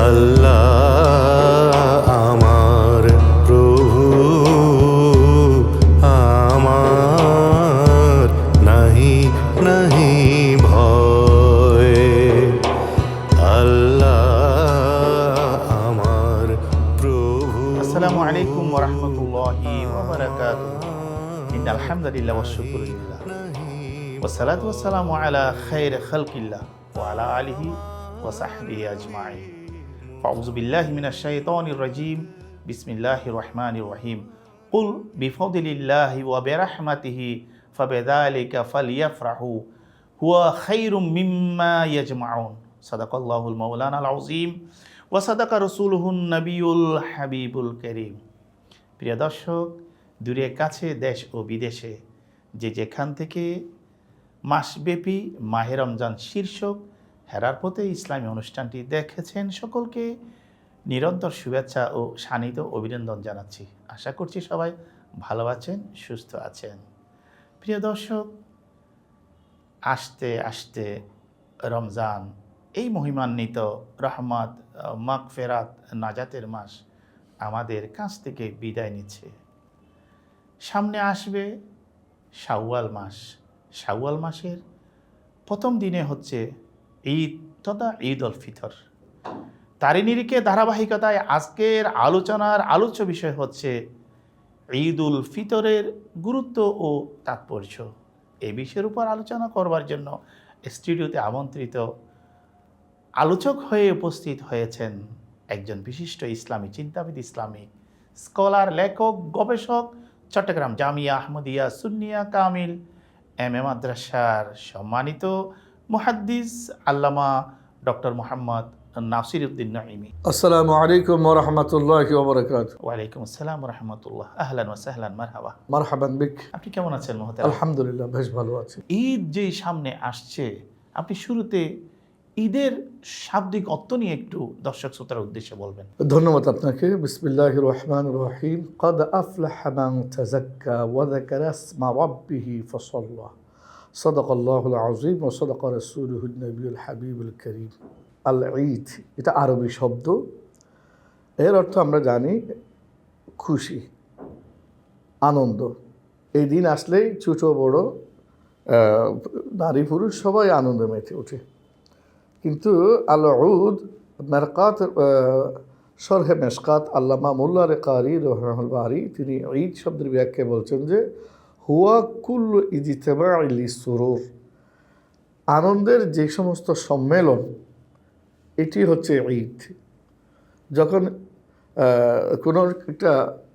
আল্লাহ আমার প্রভু, আমার নাহি নাহি ভয়। আল্লাহ আমার প্রভু। আসসালামু আলাইকুম ওয়া রাহমাতুল্লাহি ওয়া বারাকাতুহু। ইন্নাল হামদালিল্লাহি ওয়াশ শুকরুলিল্লাহ ওয়া সালাতু ওয়াস সালামু আলা খায়রি খালকিল্লাহ ওয়া আলা আলিহি ওয়া সাহবিহি আজমাইন। আউযু বিল্লাহি মিনাশ শাইতানির রাজীম। বিসমিল্লাহির রহমানির রহিম। কুল বিফাদলিল্লাহি ওয়া বিরাহমাতিহি ফাবিযালিকা ফালইফরাহু হুয়া খায়রুম মিম্মা ইয়াজমাউন। সাদাকাল্লাহুল মাওলানাল আযীম ওয়া সাদাকা রাসূলুহুন নবিয়ুল হাবিবুল কারীম। প্রিয় দর্শক, দূরে কাছে, দেশ ও বিদেশে যে যেখান থেকে মাসব্যাপী মাহে রমজান শীর্ষক হেরার পথে ইসলামী অনুষ্ঠানটি দেখেছেন, সকলকে নিরন্তর শুভেচ্ছা ও শানিত অভিনন্দন জানাচ্ছি। আশা করছি সবাই ভালো আছেন, সুস্থ আছেন। প্রিয় দর্শক, আস্তে আস্তে রমজান, এই মহিমান্বিত রহমত, মাগফিরাত, নাজাতের মাস আমাদের কাছ থেকে বিদায় নিচ্ছে। সামনে আসবে শাওয়াল মাস। শাওয়াল মাসের প্রথম দিনে হচ্ছে ঈদ তথা ঈদ উল ফিতর। তারই নিরিখে ধারাবাহিকতায় আজকের আলোচনার আলোচ্য বিষয় হচ্ছে ঈদ উল ফিতরের গুরুত্ব ও তাৎপর্য। এই বিষয়ের উপর আলোচনা করবার জন্য স্টুডিওতে আমন্ত্রিত আলোচক হয়ে উপস্থিত হয়েছেন একজন বিশিষ্ট ইসলামী চিন্তাবিদ, ইসলামিক স্কলার, লেখক, গবেষক, চট্টগ্রাম জামিয়া আহমদিয়া সুন্নিয়া কামিল এম এ মাদ্রাসার সম্মানিত মুহাদ্দিস আল্লামা ডক্টর মোহাম্মদ নাসিরউদ্দিন নাঈমি। আসসালামু আলাইকুম ওয়া রাহমাতুল্লাহি ওয়া বারাকাতুহু। ওয়ালাইকুম আসসালাম ওয়া রাহমাতুল্লাহ। আহলান ওয়া সাহলান, মারহাবা। মারহাবান বিক। আপনি কেমন আছেন মুহতারাম? আলহামদুলিল্লাহ, বেশ ভালো আছি। ঈদ যেই সামনে আসছে, আপনি শুরুতে ঈদের শাব্দিক অর্থ নিয়ে একটু দর্শক শ্রোতার উদ্দেশ্যে বলবেন। ধন্যবাদ আপনাকে। বিসমিল্লাহির রহমানির রহিম। ক্বাদ আফলাহা মান তাযাক্কা ওয়া যাকারা ইসমা রাব্বিহি ফাসাল্লা। সাদাকাল্লাহুল আযীম ওয়া সাদাকা রাসূলুহুন নবিয়ুল হাবিবুল কারীম। আল ঈদ, এটা আরবি শব্দ। এর অর্থ আমরা জানি খুশি, আনন্দ। এই দিন আসলেই ছোট বড়, নারী পুরুষ সবাই আনন্দে মেতে ওঠে। কিন্তু আল উদ মেরকাত, শরহে মেশকাত আল্লামা মোল্লা কারি রহমাতুল্লাহ বারি, তিনি ঈদ শব্দের ব্যাখ্যায় বলছেন যে হুয়া কুল্লু ইজতিমাই লিসসুরুর, আনন্দের যে সমস্ত সম্মেলন, এটি হচ্ছে ঈদ। যখন কোনো একটা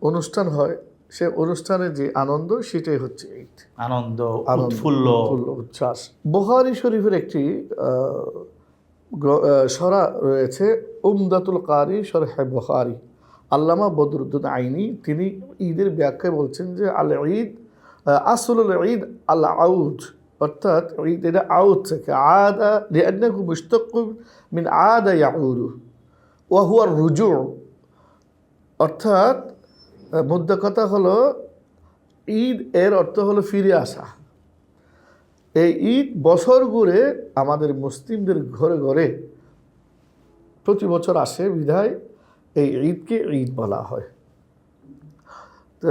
অনুষ্ঠান হয়, সে অনুষ্ঠানের যে আনন্দ, সেটাই হচ্ছে ঈদ। আনন্দ, উৎফুল্ল, উচ্ছ্বাস। বুখারী শরীফের একটি সরা রয়েছে, উমদাতুল কারি শরহে বুখারী, আল্লামা বদরুদ্দিন আইনি, তিনি ঈদের ব্যাখ্যায় বলছেন যে আল ঈদ আসলুল ঈদ আল আউদ, অর্থাৎ ঈদ এটা আউদ থেকে, আদা লিআন্নাহু মুশতাক্কুন মিন আদা ইয়াউদু ওয়া হুয়া রুজু, অর্থাৎ মুদ্রা কথা হলো ঈদ এর অর্থ হলো ফিরে আসা। এই ঈদ বছর ঘুরে আমাদের মুসলিমদের ঘরে ঘরে প্রতি বছর আসে, বিধায় এই ঈদকে ঈদ বলা হয়। তো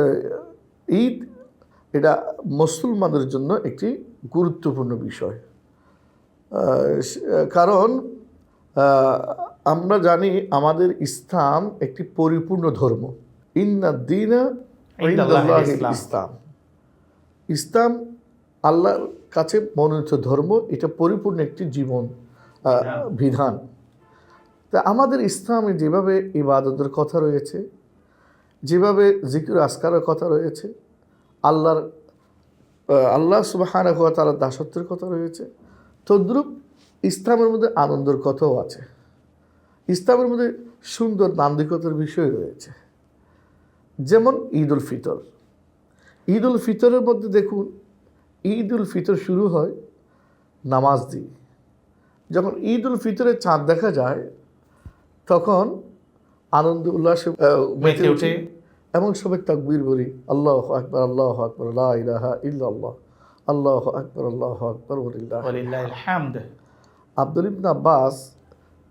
ঈদ এটা মুসলমানদের জন্য একটি গুরুত্বপূর্ণ বিষয়, কারণ আমরা জানি আমাদের ইসলাম একটি পরিপূর্ণ ধর্ম। ইন্নাদ-দীনা ইনদাল্লাহিল ইসলাম, ইসলাম আল্লাহর কাছে মনোনীত ধর্ম, এটা পরিপূর্ণ একটি জীবন বিধান। তা আমাদের ইসলামে যেভাবে ইবাদতের কথা রয়েছে, যেভাবে জিকির আসকারের কথা রয়েছে, আল্লাহ সুবহানাহু ওয়া তাআলার দাসত্বের কথা রয়েছে, তদ্রূপ ইসলামের মধ্যে আনন্দের কথাও আছে। ইসলামের মধ্যে সুন্দর নান্দিকতার বিষয় রয়েছে, যেমন ঈদ উল ফিতর। ঈদ উল ফিতরের মধ্যে দেখুন, ঈদ উল ফিতর শুরু হয় নামাজ দিয়ে। যখন ঈদ উল ফিতরের চাঁদ দেখা যায়, তখন আনন্দ উল্লাসে মেতে ওঠে এবং সবাই তাকবীর বলি, আল্লাহু আকবার, আল্লাহু আকবার, লা ইলাহা ইল্লাল্লাহ, আল্লাহু আকবার, আল্লাহু আকবার, ওয়ালিল্লাহিল হামদ। আব্দুল ইবনে আব্বাস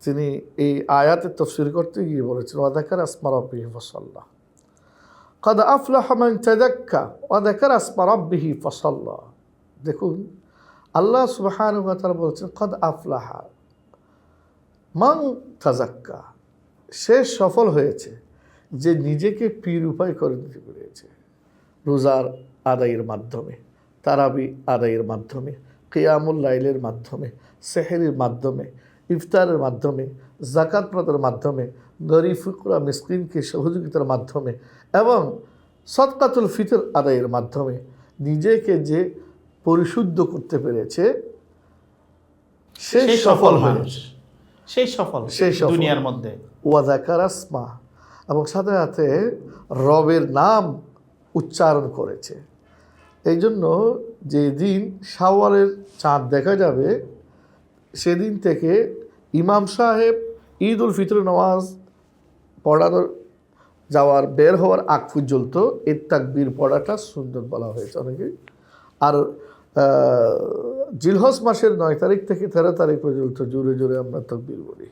তিনি এই আয়াতের তফসির করতে গিয়ে বলেছেন ওয়াদাকার আসমা রাব্বিহি ফাসাল্লা قد أفلح من تزكى وذكر اسم ربه فصلى। দেখুন আল্লাহ সুবহানাহু ওয়া তাআলা বলেছেন কদ আফলাহা মান তাজাক্কা, সে সফল হয়েছে যে নিজেকে পিউরিফাই করে নিতে পেরেছে রোজার আদায়ের মাধ্যমে, তারাবি আদায়ের মাধ্যমে, কিয়ামুল লাইলের মাধ্যমে, সেহরির মাধ্যমে, ইফতারের মাধ্যমে, যাকাত প্রদানের মাধ্যমে, গরিব ফুকরা মিসকিনকে সহযোগিতার মাধ্যমে এবং সদকাতুল ফিতর আদায়ের মাধ্যমে নিজেকে যে পরিশুদ্ধ করতে পেরেছে সেই সফল হয়েছে, সেই সফল দুনিয়ার মধ্যে। ওয়াদাকার আসমা, এবং সাথে সাথে রবের নাম উচ্চারণ করেছে। এই জন্য যেদিন শাওয়ালের চাঁদ দেখা যাবে সেদিন থেকে ইমাম সাহেব ঈদ উল ফিতর নামাজ পড়ানোর যাওয়ার বের হওয়ার আগ পর্যন্ত এর তাকবীর পড়াটা সুন্নত বলা হয়েছে অনেকে। আর জিলহজ মাসের 9 তারিখ থেকে 13 তারিখ পর্যন্ত জোরে জোরে আমরা তাকবীর বলি,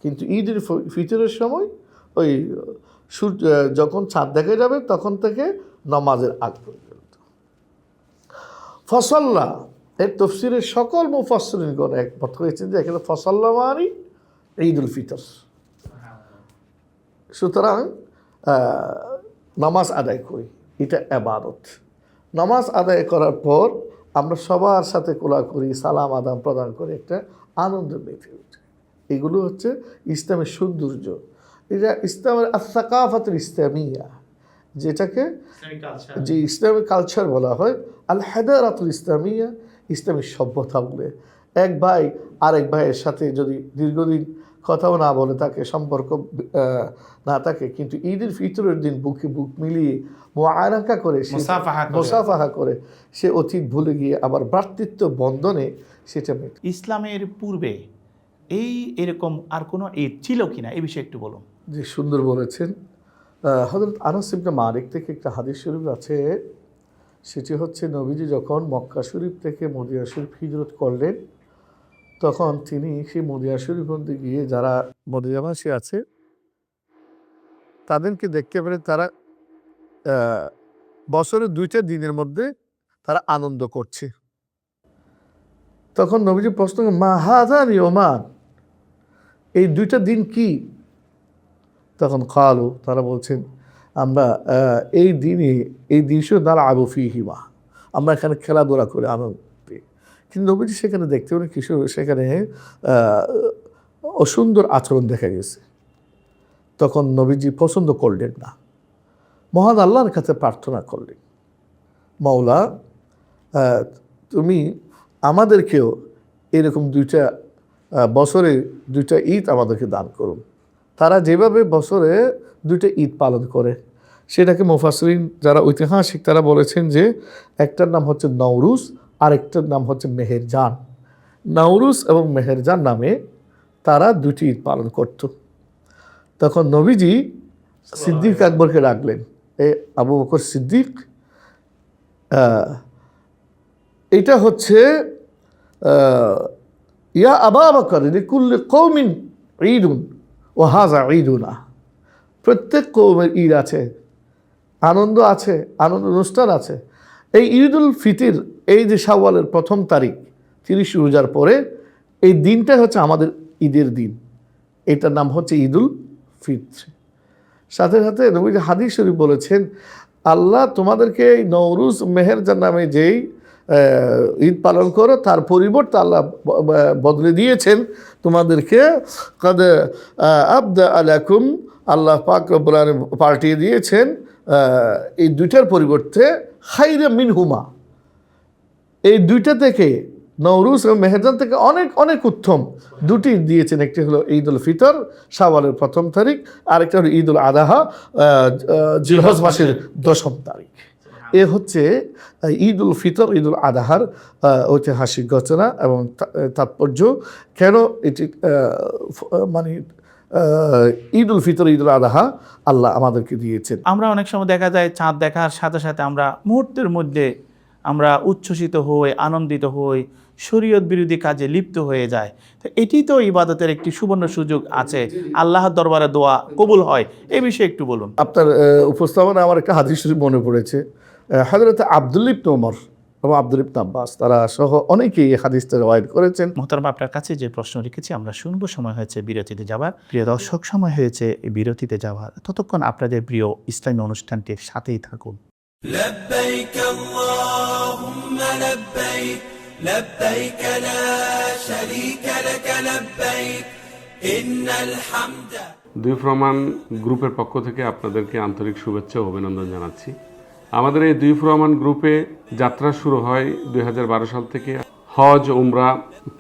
কিন্তু ঈদের ফিতরের সময় ওই সূর্য যখন চাঁদ দেখা যাবে তখন থেকে নামাজের আগ পর্যন্ত। ফসল্লা এর তফসিরের সকল মুফাসসিরিনগণ একমত হয়েছেন যে এখানে ফসল্লা মানে ঈদ উল ফিতর। সুতরাং নামাজ আদায় করি, এটা ইবাদত। নামাজ আদায় করার পর আমরা সবার সাথে কোলাকুলি সালাম আদান প্রদান করে একটা আনন্দ মেতে উঠে। এগুলো হচ্ছে ইসলামের সৌন্দর্য। এটা ইসলামের আস-সাকাফাতুল ইসলামিয়া, যেটাকে যে ইসলামের কালচার বলা হয়, আল হাদারাতুল ইসলামিয়া, ইসলামের সভ্যতা বলে। এক ভাই আরেক ভাইয়ের সাথে যদি দীর্ঘদিন কথাও না বলে থাকে, সম্পর্ক না থাকে, কিন্তু ঈদের ফিতরের দিন বুকে বুক মিলিয়ে মুআনাকা করে, মুসাফাহা করে সে অতীত ভুলে গিয়ে আবার ভ্রাতৃত্ব বন্ধনে সেটা মেতে। ইসলামের পূর্বে এরকম আর কোনো ঈদ ছিল কিনা এই বিষয়ে একটু বলুন। যে সুন্দর বলেছেন। হযরত আনাস ইবনে মালিক থেকে একটা হাদিস শরীফ আছে, সেটি হচ্ছে নবীজি যখন মক্কা শরীফ থেকে মদিনা শরীফ হিজরত করলেন তখন তিনি সেই মদিনা শরীফ মধ্যে গিয়ে যারা মদিনাবাসী আছে তাদেরকে দেখতে পেলে তারা বছরের 2টা দিনের মধ্যে তারা আনন্দ করছে। তখন নবীজি প্রশ্ন করেন, মা হাযান ইয়ামান, এই 2টা দিন কি? তখন কালু, তারা বলছেন আমরা এই দিনশো দ্বারা আবু ফিহিমা, আমরা এখানে খেলাধুলা করে আনন্দ পেয়ে। কিন্তু নবীজি সেখানে দেখতে পেলেন কিছু সেখানে অসুন্দর আচরণ দেখা গেছে। তখন নবীজি পছন্দ করলেন না, মহান আল্লাহর কাছে প্রার্থনা করলেন, মাওলা তুমি আমাদেরকেও এরকম 2টা বছরে 2টা ঈদ আমাদেরকে দান করুন। তারা যেভাবে বছরে 2টা ঈদ পালন করে সেটাকে মুফাসসিরিন যারা ঐতিহাসিক তারা বলেছেন যে একটার নাম হচ্ছে নওরুজ আর একটার নাম হচ্ছে মেহেরজান। নওরুজ এবং মেহেরজান নামে তারা 2টি ঈদ পালন করত। তখন নবীজি সিদ্দিক আকবরকে ডাকলেন, এ আবু বকর সিদ্দিক, এটা হচ্ছে ইয়া আবা বকর লিকুল্লি কওমিন ঈদুন ওয়া হাযা ঈদুনা, প্রত্যেক কওমের ঈদ আছে, আনন্দ আছে, আনন্দ অনুষ্ঠান আছে। এই ঈদুল ফিতর, এই যে শাওয়ালের 1ম তারিখ 30 রোজার পরে এই দিনটা হচ্ছে আমাদের ঈদের দিন, এটার নাম হচ্ছে ঈদুল ফিতর। সাথে সাথে নবীজি হাদিস শরীফ বলেছেন, আল্লাহ তোমাদেরকে এই নওরুজ মেহেরজান নামে যেই ঈদ পালন করো তার পরিবর্তে আল্লাহ বদলে দিয়েছেন তোমাদেরকে কদ আবদা আলাকুম, আল্লাহ পাক রব্বুল আলামিন পাল্টিয়ে দিয়েছেন এই 2টার পরিবর্তে খাইরা মিনহুমা, এই 2টা থেকে নওরুজ এবং মেহেরজান থেকে অনেক অনেক উত্তম 2টি দিয়েছেন। একটি হলো ঈদ উল ফিতর শাওয়ালের 1ম তারিখ, আরেকটা হলো ঈদ উল আদাহা জিলহজ মাসের 10ম তারিখ। এ হচ্ছে ঈদ উল ফিতর ঈদ উল আদাহার ঐতিহাসিক ঘটনা এবং তাৎপর্য, কেন এটি মানে ঈদ উল ফিতর ঈদ উল আদাহা আল্লাহ আমাদেরকে দিয়েছেন। আমরা অনেক সময় দেখা যায় চাঁদ দেখার সাথে সাথে আমরা মুহূর্তের মধ্যে আমরা উচ্ছ্বসিত হই, আনন্দিত হই, শরীয়ত বিরোধী কাজে লিপ্ত হয়ে যায়। তো এটি তো ইবাদতের একটি সুবর্ণ সুযোগ আছে, আল্লাহর দরবারে দোয়া কবুল হয়, এই বিষয়ে একটু বলুন। আপনার উপস্থাপনা আমার একটা হাদিস শরীফ মনে পড়েছে। হযরত আব্দুল্লাহ ইবনে ওমর এবং আব্দুল্লাহ ইবনে আব্বাস তারা সহ অনেকেই এই হাদিসটা রওয়ায়াত করেছেন। মোহতারাম, আপনার কাছে যে প্রশ্ন রেখেছি আমরা শুনবো, সময় হয়েছে বিরতিতে যাবার। প্রিয় দর্শক, সময় হয়েছে এই বিরতিতে যাওয়ার। ততক্ষণ আপনাদের প্রিয় ইসলামী অনুষ্ঠানটির সাথেই থাকুন। لبيك اللهم لبيك لبيك لا شريك لك لبيك إن الحمد। দুই প্রমাণ গ্রুপের পক্ষ থেকে আপনাদেরকে আন্তরিক শুভেচ্ছা ও অভিনন্দন জানাচ্ছি। আমাদের এই দুই প্রমাণ গ্রুপে যাত্রা শুরু হয় 2012 সাল থেকে। হজ, উমরা,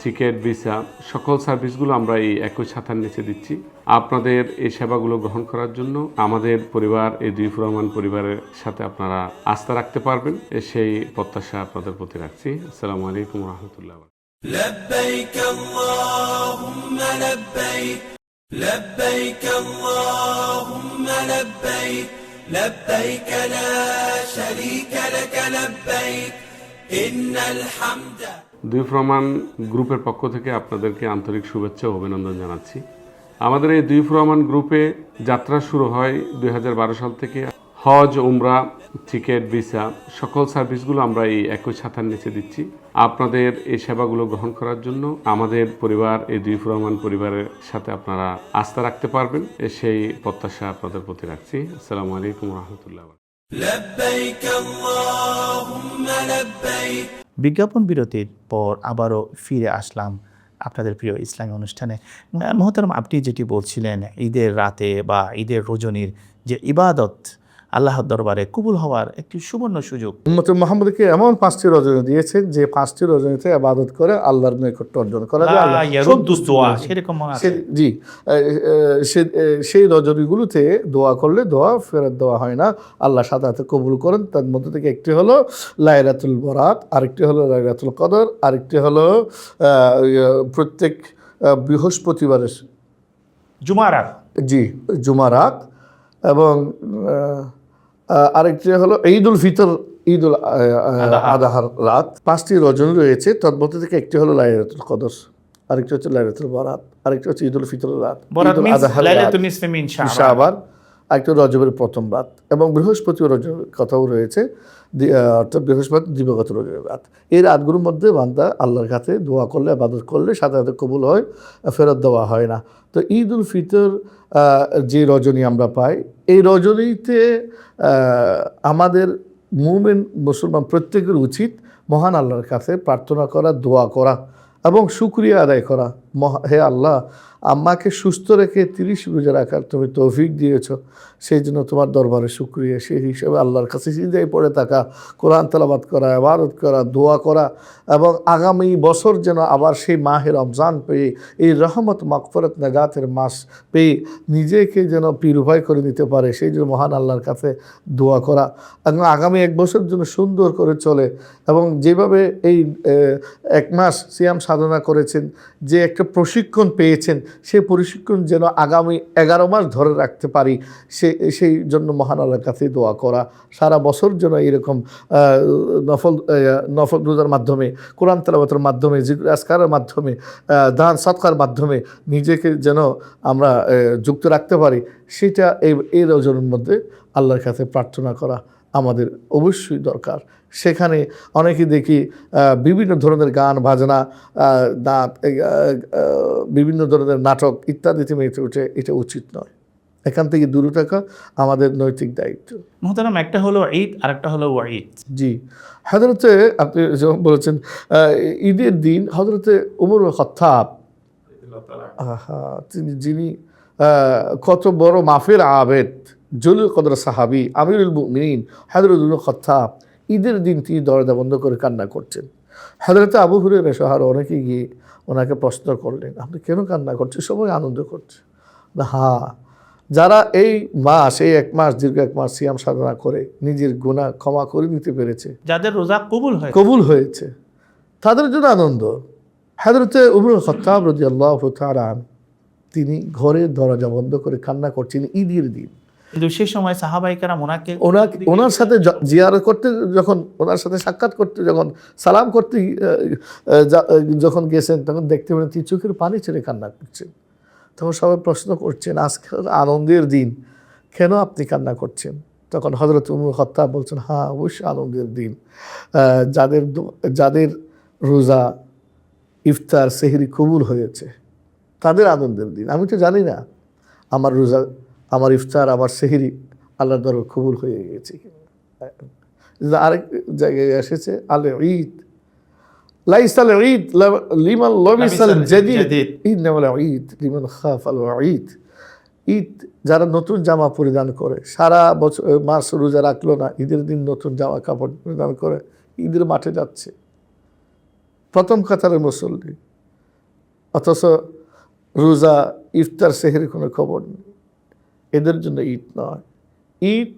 টিকিট, ভিসা সকল সার্ভিসগুলো আমরা এই একই ছাতার নিচে দিচ্ছি। আপনাদের এই সেবাগুলো গ্রহণ করার জন্য আমাদের পরিবার, এই দুই প্রমাণ পরিবারের সাথে আপনারা আস্থা রাখতে পারবেন, সেই প্রত্যাশা আপনাদের প্রতি রাখছি। আসসালামু আলাইকুম রহমতুল্লাহ। لبيك اللهم لبيك لبيك اللهم لبيك لبيك لا شريك لك لبيك إن الحمد। দুই প্রমাণ গ্রুপের পক্ষ থেকে আপনাদেরকে আন্তরিক শুভেচ্ছা ও অভিনন্দন জানাচ্ছি। আমাদের এই দুই প্রমাণ গ্রুপে যাত্রা শুরু হয় 2012 সাল থেকে। হজ, উমরা, টিকিট, ভিসা সকল সার্ভিসগুলো আমরা এই একই ছাতার নিচে দিচ্ছি। আপনাদের এই সেবাগুলো গ্রহণ করার জন্য আমাদের পরিবার, এই দুই প্রমাণ পরিবারের সাথে আপনারা আস্থা রাখতে পারবেন, সেই প্রত্যাশা আপনাদের প্রতি রাখছি। আসসালামু আলাইকুম রহমতুল্লাহ। لبيك اللهم لبيك। বিজ্ঞাপন বিরতির পর আবারও ফিরে আসলাম আপনাদের প্রিয় ইসলামী অনুষ্ঠানে। মোহতারাম, আপনি যেটি বলছিলেন, ঈদের রাতে বা ঈদের রজনীর যে ইবাদত আল্লাহর দরবারে কবুল হওয়ার একটি সুবর্ণ সুযোগ। উম্মত মুহাম্মদকে এমন 5টি রজনী দিয়েছেন যে 5টি রজনীতে ইবাদত করে আল্লাহর নৈকট্য অর্জন করা যায়। সেরকম মনে আছে? জি, সেই রজনীগুলোতে দোয়া করলে দোয়া ফেরত দেওয়া হয় না, আল্লাহ সাথে সাথে কবুল করেন। তার মধ্যে থেকে একটি হলো লাইলাতুল বরাত, আরেকটি হলো লাইলাতুল কদর, আরেকটি হলো প্রত্যেক বৃহস্পতিবারের জুমারাত, জি জুমারাত, এবং আরেকটি হলো ঈদুল ফিতর, ঈদুল আদাহার রাত। 5টি রজনী রয়েছে, তার মধ্যে থেকে একটি হলো লাইলাতুল কদর, আরেকটি হচ্ছে লাইলাতুল বরাত, আরেকটি হচ্ছে ঈদুল ফিতর রাত, ঈদুল আদাহার রাত, শাবান, আরেকটি রজবের প্রথম রাত, এবং বৃহস্পতি রজবের কথাও রয়েছে, অর্থাৎ বৃহস্পতি দিবাগত রজবের রাত। এই রাতগুলোর মধ্যে বান্দা আল্লাহর কাছে দোয়া করলে, ইবাদত করলে সাথে সাথে কবুল হয়, ফেরত দেওয়া হয় না। তো ঈদুল ফিতর যে রজনী আমরা পাই, এই রজনীতে আমাদের মুমিন মুসলমান প্রত্যেকের উচিত মহান আল্লাহর কাছে প্রার্থনা করা, দোয়া করা এবং শুকরিয়া আদায় করা। হে আল্লাহ, আমাকে সুস্থ রেখে 30 রোজা রাখার তুমি তৌফিক দিয়েছ, সেই জন্য তোমার দরবারে শুকরিয়া। সেই হিসেবে আল্লাহর কাছে সিজদায় পড়ে থাকা, কোরআন তেলাওয়াত করা, ইবাদত করা, দোয়া করা, এবং আগামী বছর যেন আবার সেই মাহে রমজান পেয়ে, এই রহমত মাগফিরাত নাজাতের মাস পেয়ে নিজেকে যেন পিউরিফাই করে নিতে পারে, সেই জন্য মহান আল্লাহর কাছে দোয়া করা, এবং আগামী 1 বছর যেন সুন্দর করে চলে। এবং যেভাবে এই 1 মাস সিয়াম সাধনা করেছেন, যে একটা প্রশিক্ষণ পেয়েছেন, সেই প্রশিক্ষণ যেন আগামী 11 মাস ধরে রাখতে পারি, সেই জন্য মহান আল্লাহর কাছে দোয়া করা। সারা বছর যেন এরকম নফল রোজার মাধ্যমে, কোরআন তেলাওয়াতের মাধ্যমে, জিকির আজকারের মাধ্যমে, দান সদকার মাধ্যমে নিজেকে যেন আমরা যুক্ত রাখতে পারি, সেটা এই রজনীর মধ্যে আল্লাহর কাছে প্রার্থনা করা আমাদের অবশ্যই দরকার। সেখানে অনেকে দেখি বিভিন্ন ধরনের গান বাজনা, বিভিন্ন ধরনের নাটক ইত্যাদিতে মেতে ওঠে, এটা উচিত নয়। এখান থেকে দূরে থাকা আমাদের নৈতিক দায়িত্ব। মোহতারাম, একটা হলো ঈদ আর একটা হলো ওয়াঈদ। জি, হযরতে আপনি যেমন বলেছেন ঈদের দিন হযরতে উমর খাত্তাব, যিনি কত বড় মাফের আবেদ, জলিল কদর সাহাবী, আমিরুল মুমিনিন হযরত উমর খাত্তাব, ঈদের দিন তিনি দরজা বন্ধ করে কান্না করছেন। হযরতে আবু হুরায়রা সহ অনেকে গিয়ে ওনাকে প্রশ্ন করলেন, আপনি কেন কান্না করছেন? সবাই আনন্দ করছে। হ্যাঁ, যারা এই মাস, এই 1 মাস, দীর্ঘ 1 মাস সিয়াম সাধনা করে নিজের গুনাহ ক্ষমা করে নিতে পেরেছে, যাদের রোজা কবুল হয়েছে, তাদের জন্য আনন্দ। হযরতে উমর খাত্তাব রাদিয়াল্লাহু তাআলা তিনি ঘরের দরজা বন্ধ করে কান্না করছেন ঈদের দিন। কিন্তু সেই সময় সাহাবাইকারা ওনাকে ওনার সাথে জিয়ারত করতে যখন, ওনার সাথে সাক্ষাৎ করতে যখন, সালাম করতে যখন গেছেন, তখন দেখতে পেলেন তিনি চোখের পানি ছেড়ে কান্না করছেন। তখন সবাই প্রশ্ন করছেন, আজকে আনন্দের দিন, কেন আপনি কান্না করছেন? তখন হযরত উমর খাত্তাব বলছেন, হ্যাঁ অবশ্যই আনন্দের দিন, যাদের রোজা, ইফতার, সেহরি কবুল হয়েছে তাদের আনন্দের দিন। আমি তো জানি না আমার রোজা, আমার ইফতার, আমার সেহরি আল্লাহর দরবারে কবুল হয়ে গেছে। আরেক জায়গায় এসেছে আল ঈদ লাইসাল ঈদ লিমান লাবিসাল জাদীদ ইন্নামাল ঈদ লিমান খাফাল ঈদ। ঈদ যারা নতুন জামা পরিধান করে, সারা বছর মাস রোজা রাখলো না, ঈদের দিন নতুন জামা কাপড় পরিধান করে ঈদের মাঠে যাচ্ছে, প্রথম কাতারের মুসল্লি, অথচ রোজা, ইফতার, সেহরি কোনো খবর নেই। এদের জন্য ঈদ নয়। ঈদ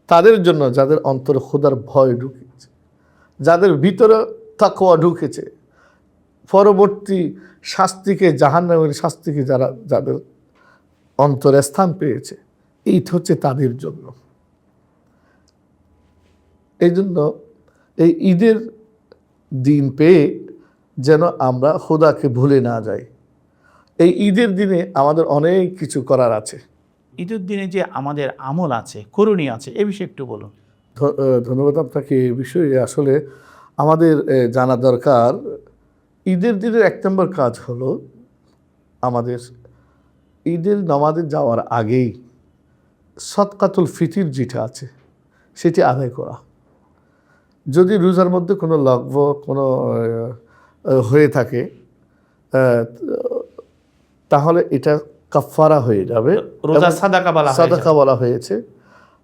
তাদের জন্য যাদের অন্তরে খোদার ভয় ঢুকেছে, যাদের ভিতরে তাকওয়া ঢুকেছে, পরবর্তী শাস্তিকে, জাহান্নামের শাস্তিকে যাদের অন্তরে স্থান পেয়েছে, ঈদ হচ্ছে তাদের জন্য। এই জন্য এই ঈদের দিন পেয়ে যেন আমরা খোদাকে ভুলে না যাই। এই ঈদের দিনে আমাদের অনেক কিছু করার আছে। ঈদের দিনে যে আমাদের আমল আছে, করণীয় আছে, এ বিষয়ে একটু বলুন। ধন্যবাদ আপনাকে। এই বিষয়ে আসলে আমাদের জানা দরকার। ঈদের দিনের 1 নম্বর কাজ হলো আমাদের ঈদের নামাজে যাওয়ার আগেই সদকাতুল ফিতির যেটা আছে সেটি আদায় করা। যদি রোজার মধ্যে কোনো লগ্ন কোনো হয়ে থাকে তাহলে এটা কাফারা হয়ে যাবে। রোজা সাদাকা বলা হয়েছে।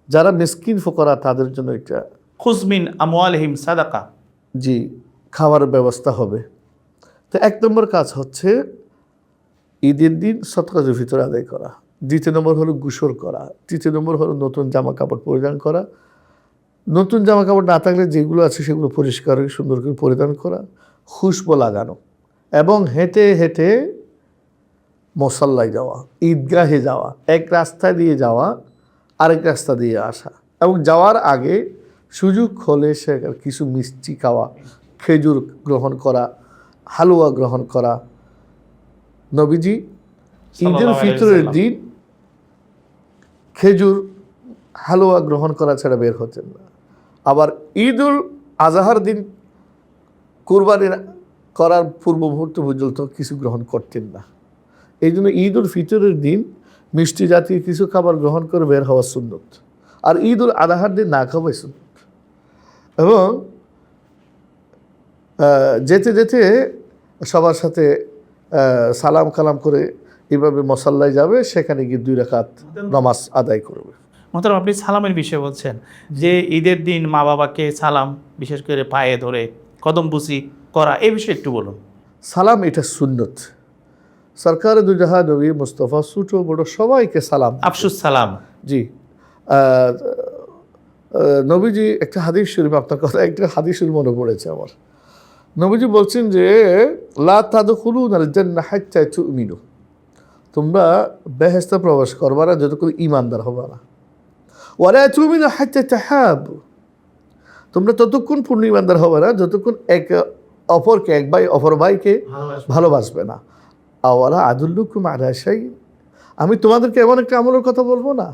যারা মিসকিন ফুকরা তাদের জন্য একটা খুয মিন আমওয়ালিহিম সাদাকা, জি, খাওয়ার ব্যবস্থা হবে। তো 1 নম্বর কাজ হচ্ছে ঈদের দিন সদকাতুল ফিতর আদায় করা। 2 নম্বর হলো গোসল করা। 3 নম্বর হলো নতুন জামা কাপড় পরিধান করা। নতুন জামা কাপড় না থাকলে যেগুলো আছে সেগুলো পরিষ্কার সুন্দর করে পরিধান করা, খুশবু লাগানো, এবং হেঁটে হেঁটে মুসাল্লায় যাওয়া, ঈদগাহে যাওয়া, এক রাস্তা দিয়ে যাওয়া, আরেক রাস্তা দিয়ে আসা, এবং যাওয়ার আগে সুযোগ হলে সে কিছু মিষ্টি খাওয়া, খেজুর গ্রহণ করা, হালুয়া গ্রহণ করা। নবীজি ঈদুল ফিতরের দিন খেজুর, হালুয়া গ্রহণ করা ছাড়া বের হতেন না। আবার ঈদুল আজহার দিন কুরবানি করার পূর্ব মুহূর্ত পর্যন্ত কিছু গ্রহণ করতেন না। এই জন্য ঈদুল ফিতরের দিন মিষ্টি জাতীয় কিছু খাবার গ্রহণ করে বের হওয়া সুন্নত, আর ঈদুল আজহার দিন না খাওয়াই সুন্নত। এবং যেতে যেতে সবার সাথে সালাম কালাম করে এইভাবে মসাল্লায় যাবে, সেখানে গিয়ে 2 রাকাত নামাজ আদায় করবে। মোহতারাম, আপনি সালামের বিষয়ে বলছেন যে ঈদের দিন মা বাবাকে সালাম, বিশেষ করে পায়ে ধরে কদম বুসি করা, এই বিষয়ে একটু বলুন। সালাম এটা সুন্নত। সরকার দুজাহা নবী মুস্তফা ছোট বড় সবাইকে সালাম, আফসুস সালাম। জি, নবীজি একটা হাদিস শরীফ, আপনার কথা একটা হাদিস শরীফ মনে পড়েছে আমার। নবীজি বলছেন যে লা তাদখুলুনাল জান্নাহ হাত্তা তুমিনু, তোমরা বেহেশতে প্রবেশ করবা না যতক্ষণ ঈমানদার হবে না। ওয়ালা তুমিনু হাত্তা তাহাবু, তোমরা ততক্ষণ পূর্ণ ঈমানদার হবে না যতক্ষণ এক অপরকে, এক ভাই অপর ভাইকে ভালোবাসবে না। আওয়ালা আদুল্লুকুম আলা শাইইন, আমি তোমাদেরকে এমন একটা আমলের কথা বলবো না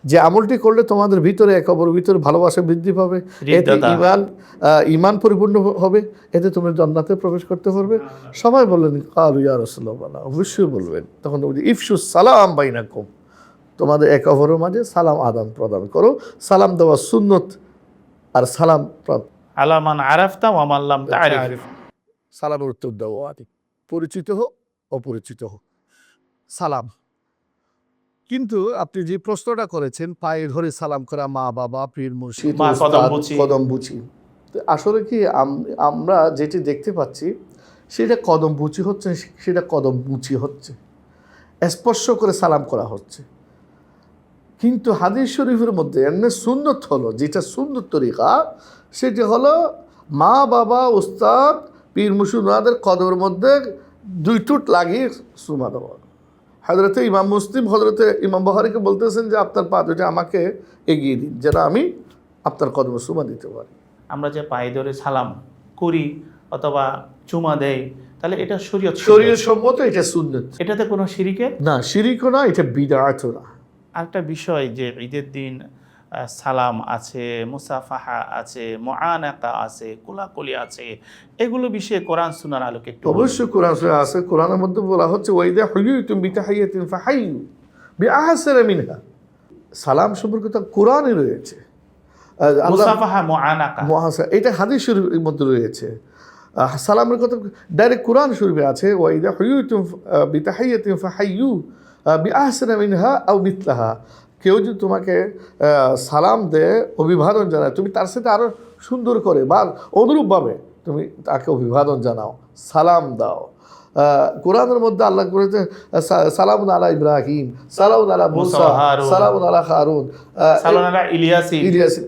যে আমলটি করলে তোমাদের ভিতরে এক অপরের ভিতরে ভালোবাসা বৃদ্ধি পাবে, এতে ঈমান পরিপূর্ণ হবে, এতে তোমরা জান্নাতে প্রবেশ করতে পারবে। সবাই বললেন ক্বালু ইয়া রাসূলুল্লাহ, অবশ্যই বলবেন। তখন ইফশুস সালাম বাইনাকুম, তোমাদের এক অপরের মাঝে সালাম আদান প্রদান করো। সালাম দেওয়া সুন্নত, আর সালাম আলা মান আরাফতা ওয়া মান লাম তা'রিফ, সালামের উত্তর দেওয়া, পরিচিত হোক অপরিচিত হোক সালাম। কিন্তু আপনি যে প্রশ্নটা করেছেন, পায়ে ধরে সালাম করা, মা বাবা, পীর মুর্শিদ, কদম বুচি, আসলে কি আমরা যেটি দেখতে পাচ্ছি সেটা কদম বুচি হচ্ছে, সেটা কদম বুচি হচ্ছে, স্পর্শ করে সালাম করা হচ্ছে। কিন্তু হাদিস শরীফের মধ্যে এমনি সুন্নত হলো, যেটা সুন্নত তরিকা, সেটি হলো মা বাবা, উস্তাদ, পীর মুর্শিদ ওনাদের কদমের মধ্যে 2 টুট লাগিয়ে সুমা দেওয়া। হযরতে ইমাম মুসলিম হযরতে ইমাম বুখারীকে বলতেছেন যে আপনার পা দুটো আমাকে এগিয়ে দিন যেন আমি আপনার কদমে চুমা দিতে পারি। আমরা যে পায়ে ধরে সালাম করি অথবা চুমা দেই, তাহলে এটা শরীয়ত শরীয়ত সম্মত, এটা সুন্নাত, এটাতে কোনো শিরিকের না শিরিকও না, এটা বিদআতও না। আরেকটা বিষয় যে ঈদের দিন সালাম আছে, মুসাফাহা আছে, মুআনাকা আছে, কোলাকুলি আছে, এগুলো বিষয়ে কোরআন সুন্নাহর আলোকে একটু অবশ্যই কোরআন শরীফে আছে। কোরআনের মধ্যে বলা হচ্ছে ওয়াইদা হুয়িতুম বিতাহিয়াতিন ফাহাইয়ু বিআহসানা মিনহা। সালাম সম্পর্কে তো কোরআনে রয়েছে। আল্লাহ মুসাফাহা মুআনাকা, এটা হাদিস শরীফের মধ্যে রয়েছে। সালামের কথা ডাইরেক্ট কোরআন শরীফে আছে ওয়াইদা হুয়িতুম বিতাহিয়াতিন ফাহাইয়ু বিআহসানা মিনহা আও মিথলাহা। কেউ যদি তোমাকে সালাম দেয়, অভিবাদন জানায়, তুমি তার সাথে আরো সুন্দর করে বা অনুরূপভাবে তুমি তাকে অভিবাদন জানাও, সালাম দাও। কোরআনের মধ্যে আল্লাহ করেছে সালামুন আলা ইব্রাহিম, সালামুন আলা মুসা, সালামুন আলা হারুন, সালামুন আলা ইলিয়াস,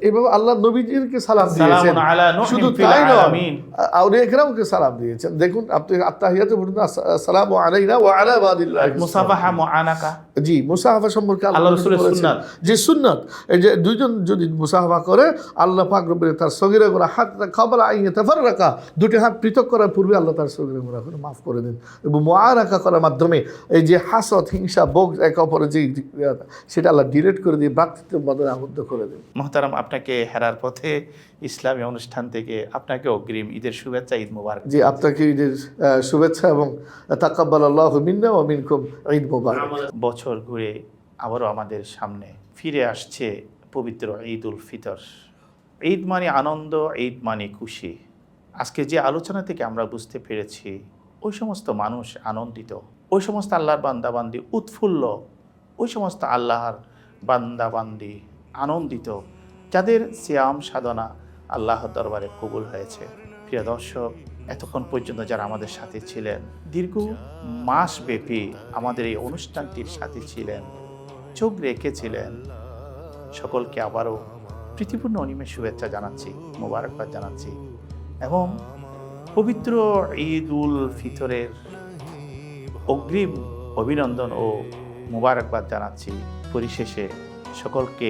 এভাবে আল্লাহ নবীদেরকে সালাম দিয়েছেন। সালামুন আলা নূহিন শুধু ফিল তাই নয়, আলামিন, আউলিয়া কেরামকে সালাম দিয়েছেন। দেখুন আপনি আত্তাহিয়াতে বলুন আসসালামু আলাইনা ওয়া আলা ইবাদিল্লাহি মুসাফাহা মুআনাকা। জি, মুসাহাফা সম্পর্কে আল্লাহ রাসূলের সুন্নাত, যে সুন্নাত, এই যে দুইজন যদি মুসাহাফা করে আল্লাহ পাক রব্বুল তার সগীরা গুনাহ হাত্তা ক্বাবলা আন ইয়াতাফাররাকা, দুটি হাত পৃথক করার পূর্বে আল্লাহ তার সগীরা গুনাহগুলো মাফ করে দেন। এবং মুআনাকা করার মাধ্যমে এই যে হাসদ, হিংসা, বোগ, একে অপরের যে সেটা আল্লাহ ডিলিট করে দিয়ে ভ্রাতৃত্বের বন্ধনে আবদ্ধ করে দেন। মুহতারাম, আপনাকে হেরার পথে ইসলামী অনুষ্ঠান থেকে আপনাকে অগ্রিম ঈদের শুভেচ্ছা, ঈদ মুবারক। জি, আপনাকে ঈদের শুভেচ্ছা এবং তাকাব্বালাল্লাহু মিন্না ওয়া মিনকুম, ঈদ মুবারক। বছর ঘুরে আবারও আমাদের সামনে ফিরে আসছে পবিত্র ঈদ উল ফিতর। ঈদ মানে আনন্দ, ঈদ মানে খুশি। আজকে যে আলোচনা থেকে আমরা বুঝতে পেরেছি, ওই সমস্ত মানুষ আনন্দিত, ওই সমস্ত আল্লাহর বান্দাবান্দি উৎফুল্ল, ওই সমস্ত আল্লাহর বান্দাবান্দি আনন্দিত যাদের সিয়াম সাধনা আল্লাহর দরবারে কবুল হয়েছে। প্রিয় দর্শক, এতক্ষণ পর্যন্ত যারা আমাদের সাথে ছিলেন, দীর্ঘ মাস ব্যাপী আমাদের এই অনুষ্ঠানটির সাথে ছিলেন, চোখ রেখেছিলেন, সকলকে আবারও প্রীতিপূর্ণ অনিমেষ শুভেচ্ছা জানাচ্ছি, মোবারকবাদ জানাচ্ছি এবং পবিত্র ঈদ উল ফিতরের অগ্রিম অভিনন্দন ও মোবারকবাদ জানাচ্ছি। পরিশেষে সকলকে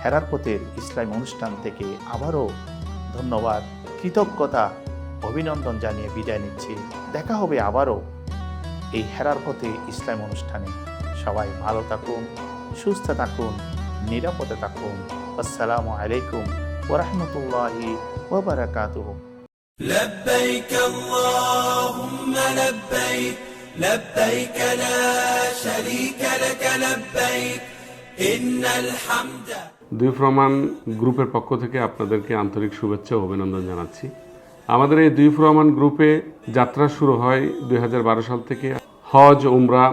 হেরার পথের ইসলামী অনুষ্ঠান থেকে আবারও ধন্যবাদ, কৃতজ্ঞতা, অভিনন্দন জানিয়ে বিদায় নিচ্ছি। দেখা হবে আবারও এই হেরার পথে ইসলামী অনুষ্ঠানে। সবাই ভালো থাকুন, সুস্থ থাকুন, নিরাপদে থাকুন। আসসালামু আলাইকুম ওয়া রাহমাতুল্লাহি ওয়া বারাকাতুহু। لبيك اللهم لبيك لبيك لا شريك لك لبيك إن الحمد। দুই ফ্রমান গ্রুপের পক্ষ থেকে আপনাদেরকে আন্তরিক শুভেচ্ছা ও অভিনন্দন জানাচ্ছি। আমাদের এই দুই ফ্রমান গ্রুপে যাত্রা শুরু হয় 2012 সাল থেকে। হজ, উমরা,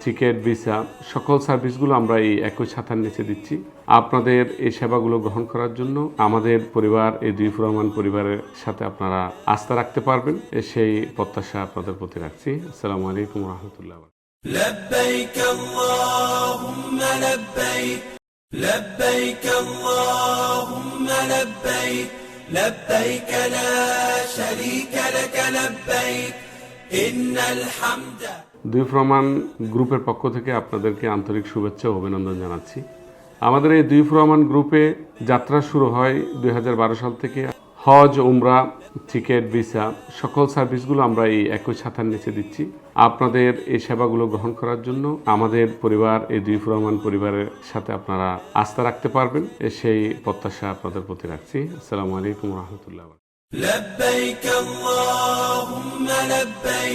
টিকিট, ভিসা সকল সার্ভিসগুলো আমরা এই একই ছাতার নিচে দিচ্ছি। আপনাদের এই সেবাগুলো গ্রহণ করার জন্য আমাদের পরিবার, এই দুই ফ্রমান পরিবারের সাথে আপনারা আস্থা রাখতে পারবেন, সেই প্রত্যাশা আপনাদের প্রতি রাখছি। আসসালামু আলাইকুম ওয়া রাহমাতুল্লাহি ওয়া বারাকাতুহু। لبيك اللهم لبيك لبيك اللهم لبيك لبيك لا شريك لك لبيك إن الحمد। দুই ফ্রমান গ্রুপের পক্ষ থেকে আপনাদেরকে আন্তরিক শুভেচ্ছা ও অভিনন্দন জানাচ্ছি। আমাদের এই দুই ফ্রমান গ্রুপে যাত্রা শুরু হয় 2012 সাল থেকে। হজ, উমরা, টিকিট, ভিসা সকল সার্ভিসগুলো আমরা এই একই ছাতার নিচে দিচ্ছি। আপনাদের এই সেবাগুলো গ্রহণ করার জন্য আমাদের পরিবার, এই দুই ফ্রমান পরিবারের সাথে আপনারা আস্থা রাখতে পারবেন, সেই প্রত্যাশা আপনাদের প্রতি রাখছি। আসসালামু আলাইকুম ওয়া রাহমাতুল্লাহি ওয়া বারাকাতুহু। لبيك اللهم لبيك